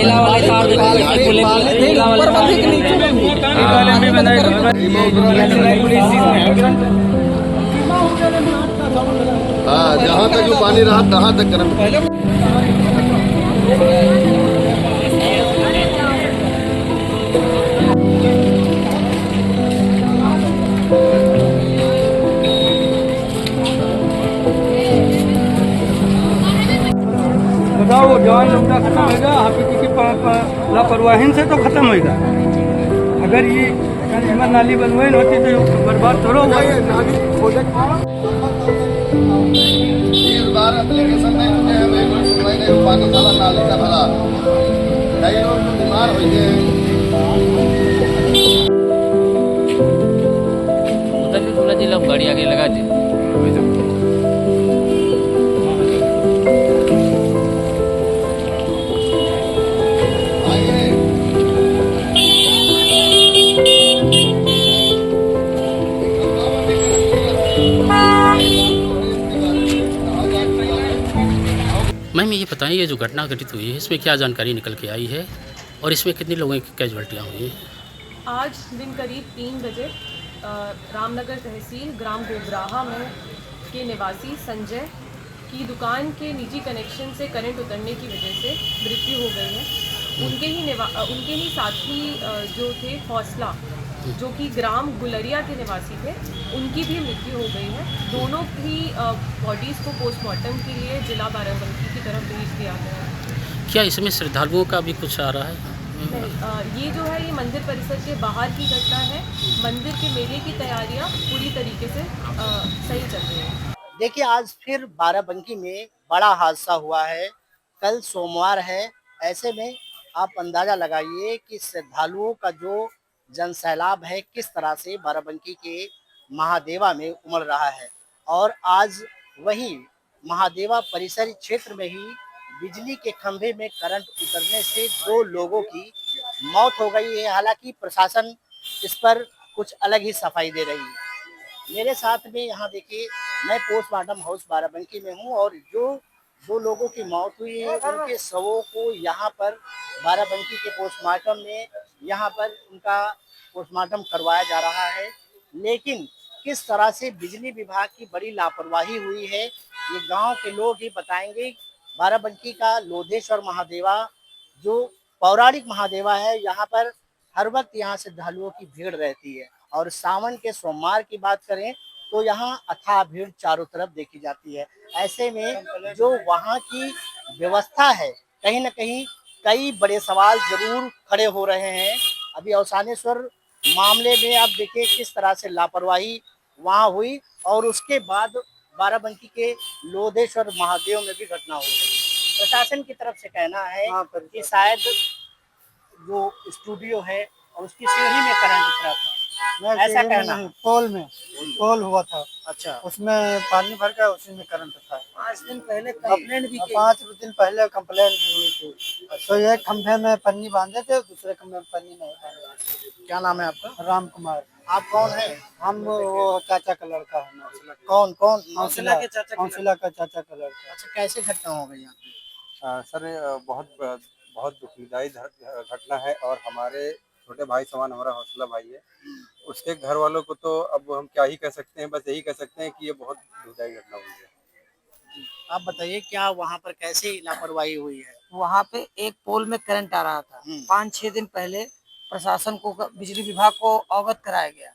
नीला वाले तार नीला वाले तार हाँ, जहाँ तक जो पानी रहा तहाँ तक करंट। बताओ जवान लोग का खत्म होगा, हाफिज की लापरवाही से तो खत्म होगा। अगर ये कंज्यूमर नाली बनवाई होती तो बर्बाद थोड़ा हुआ। इस बार एप्लीकेशन नहीं होते हैं, सुनवाई नहीं हो पानी सारा नाली का भरा, कई लोग बीमार हो गए। उधर भी बोला जिला गाड़ी आगे लगा दी। मैम ये बताइए, ये जो घटना घटित हुई है इसमें क्या जानकारी निकल के आई है और इसमें कितने लोगों की कैजुअल्टियाँ हुई हैं? आज दिन करीब 3 बजे रामनगर तहसील ग्राम गोबराहा में के निवासी संजय की दुकान के निजी कनेक्शन से करंट उतरने की वजह से मृत्यु हो गई है। उनके ही साथी जो थे हौसला, जो कि ग्राम गुलरिया के निवासी थे, उनकी भी मृत्यु हो गई है। दोनों की बॉडीज़ को पोस्टमार्टम के लिए जिला बाराबंकी की तरफ भेज दिया गया है। क्या इसमें श्रद्धालुओं का भी कुछ आ रहा है? नहीं, ये जो है ये मंदिर परिसर के बाहर की घटना है। मंदिर के मेले की तैयारियां पूरी तरीके से सही चल रही हैं। देखिए, आज फिर बाराबंकी में बड़ा हादसा हुआ है। कल सोमवार है, ऐसे में आप अंदाजा लगाइए कि श्रद्धालुओं का जो जनसैलाब है किस तरह से बाराबंकी के महादेवा में उमड़ रहा है। और आज वही महादेवा परिसर क्षेत्र में ही बिजली के खंभे में करंट उतरने से 2 लोगों की मौत हो गई है। हालांकि प्रशासन इस पर कुछ अलग ही सफाई दे रही है। मेरे साथ में यहाँ देखिए, मैं पोस्टमार्टम हाउस बाराबंकी में हूँ और जो 2 लोगों की मौत हुई है उनके शवों को यहाँ पर बाराबंकी के पोस्टमार्टम में यहाँ पर उनका पोस्टमार्टम करवाया जा रहा है। लेकिन किस तरह से बिजली विभाग की बड़ी लापरवाही हुई है, ये गांव के लोग ही बताएंगे। बाराबंकी का लोधेश्वर महादेवा जो पौराणिक महादेवा है, यहाँ पर हर वक्त यहाँ श्रद्धालुओं की भीड़ रहती है। और सावन के सोमवार की बात करें तो यहाँ अथाह भीड़ चारों तरफ देखी जाती है। ऐसे में जो वहाँ की व्यवस्था है, कहीं ना कहीं कई बड़े सवाल जरूर खड़े हो रहे हैं। अभी अवसानेश्वर मामले में आप देखिए किस तरह से लापरवाही वहाँ हुई और उसके बाद बाराबंकी के लोधेश्वर महादेव में भी घटना हो गई। प्रशासन की तरफ से कहना है कि शायद जो स्टूडियो है और उसकी सीढ़ी में करंट उतरा था, ऐसा कहना। पोल हुआ था। अच्छा, उसमें पानी भर गया, उसी में करंट था। 5 दिन पहले कंप्लेंट भी की। 5 दिन पहले कंप्लेंट भी हुई थी। तो एक खंभे में पन्नी बांधे थे, दूसरे खंभे में पन्नी नहीं बांधे। क्या नाम है आपका? राम कुमार। आप कौन है? हम वो चाचा का लड़का है। कौन कौन? हौसला का चाचा का लड़का। अच्छा, कैसे घटना हो गई यहाँ पे? सर बहुत दुखदाई घटना है और हमारे छोटे भाई समान हमारा हौसला भाई है। उसके घर वालों को तो अब हम क्या ही कह सकते हैं, बस यही कह सकते हैं कि ये बहुत दुखदाई घटना हुई है। आप बताइए क्या वहाँ पर कैसे लापरवाही हुई है? वहाँ पे एक पोल में करंट आ रहा था। 5-6 दिन पहले प्रशासन को, बिजली विभाग को अवगत कराया गया।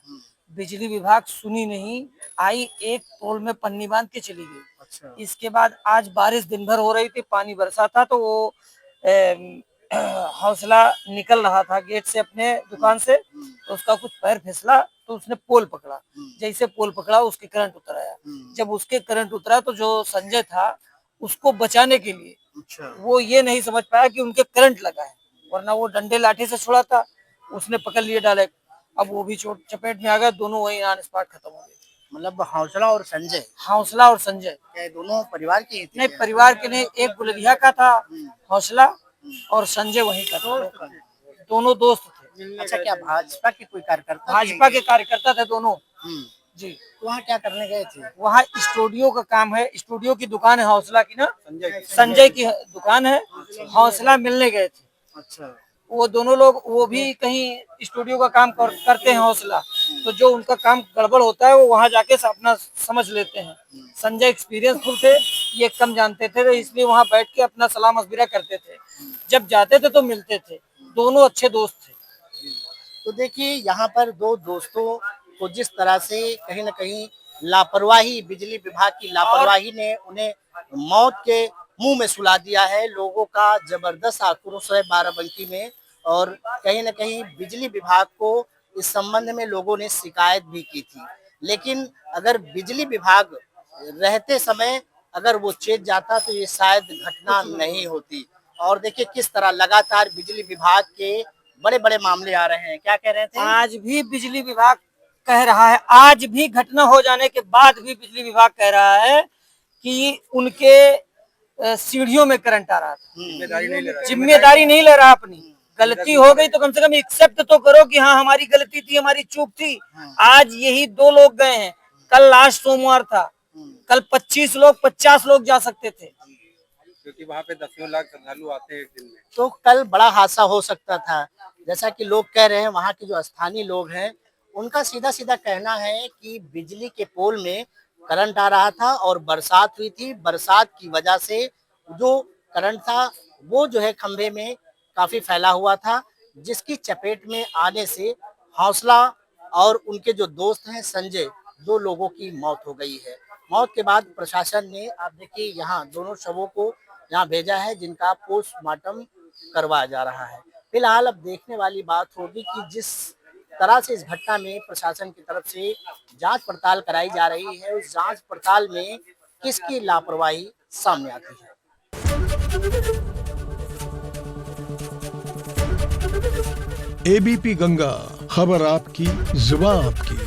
बिजली विभाग सुनी नहीं, आई एक पोल में पन्नी बांध के चली गई। अच्छा। इसके बाद आज बारिश दिन भर हो रही थी, पानी बरसा था, तो वो हौसला निकल रहा था गेट से अपने दुकान से, तो उसका कुछ पैर फिसला तो उसने पोल पकड़ा। जैसे पोल पकड़ा उसके करंट उतर आया। जब उसके करंट उतरा तो जो संजय था उसको बचाने के लिए वो ये नहीं समझ पाया कि उनके करंट लगा है, वरना वो डंडे लाठी से छुड़ा था, उसने पकड़ लिए डायरेक्ट। अब वो भी चोट चपेट में आ गया, दोनों वहीं ऑन स्पॉट खत्म हो गए। मतलब हौसला और संजय? हौसला और संजय क्या दोनों परिवार के? नहीं, परिवार के नहीं, एक गुलरिया का था हौसला और संजय वहीं का था, दोनों दोस्त थे। अच्छा, क्या भाजपा के कोई कार्यकर्ता? भाजपा के कार्यकर्ता थे दोनों जी। तो वहाँ क्या करने गए थे? वहाँ स्टूडियो का काम है, स्टूडियो की दुकान है हौसला की ना, संजय की दुकान है। हौसला मिलने गए थे, अच्छा। वो दोनों लोग वो भी कहीं स्टूडियो का काम करते हैं हौसला, तो जो उनका काम गड़बड़ होता है वो वहाँ जाके अपना समझ लेते हैं। संजय एक्सपीरियंसफुल थे, ये कम जानते थे, तो इसलिए वहाँ बैठ के अपना सलाह मशविरा करते थे। जब जाते थे तो मिलते थे, दोनों अच्छे दोस्त थे। तो देखिए यहाँ पर दो दोस्तों को जिस तरह से कहीं न कहीं लापरवाही, बिजली विभाग की लापरवाही ने उन्हें मौत के मुंह में सुला दिया है। लोगों का जबरदस्त आक्रोश है बाराबंकी में, और कहीं न कहीं बिजली विभाग को इस संबंध में लोगों ने शिकायत भी की थी। लेकिन अगर बिजली विभाग रहते समय अगर वो चेत जाता तो ये शायद घटना नहीं होती। और देखिए किस तरह लगातार बिजली विभाग के बड़े-बड़े मामले आ रहे हैं। क्या कह रहे थे? आज भी बिजली विभाग कह रहा है, आज भी घटना हो जाने के बाद भी बिजली विभाग कह रहा है कि उनके सीढ़ियों में करंट आ रहा था। जिम्मेदारी नहीं ले रहा अपनी। गलती हो गई तो कम से कम एक्सेप्ट तो करो कि हाँ हमारी गलती थी, हमारी चूक थी। आज यही 2 लोग गए हैं, कल लास्ट सोमवार था, कल 25 लोग 50 लोग जा सकते थे, क्योंकि वहाँ पे 10 लाख श्रद्धालु आते हैं एक दिन में। तो कल बड़ा हादसा हो सकता था। जैसा कि लोग कह रहे हैं, वहाँ के जो स्थानीय लोग हैं उनका सीधा सीधा कहना है कि बिजली के पोल में करंट आ रहा था और बरसात हुई थी। बरसात की वजह से जो करंट था वो जो है खंभे में काफी फैला हुआ था, जिसकी चपेट में आने से हौसला और उनके जो दोस्त हैं संजय, 2 लोगों की मौत हो गई है। मौत के बाद प्रशासन ने आप देखिए यहाँ दोनों शवों को यहाँ भेजा है, जिनका पोस्टमार्टम करवाया जा रहा है। फिलहाल अब देखने वाली बात होगी कि जिस तरह से इस घटना में प्रशासन की तरफ से जांच पड़ताल कराई जा रही है, उस जांच पड़ताल में किसकी लापरवाही सामने आती है। एबीपी गंगा, खबर आपकी, जुबान आपकी।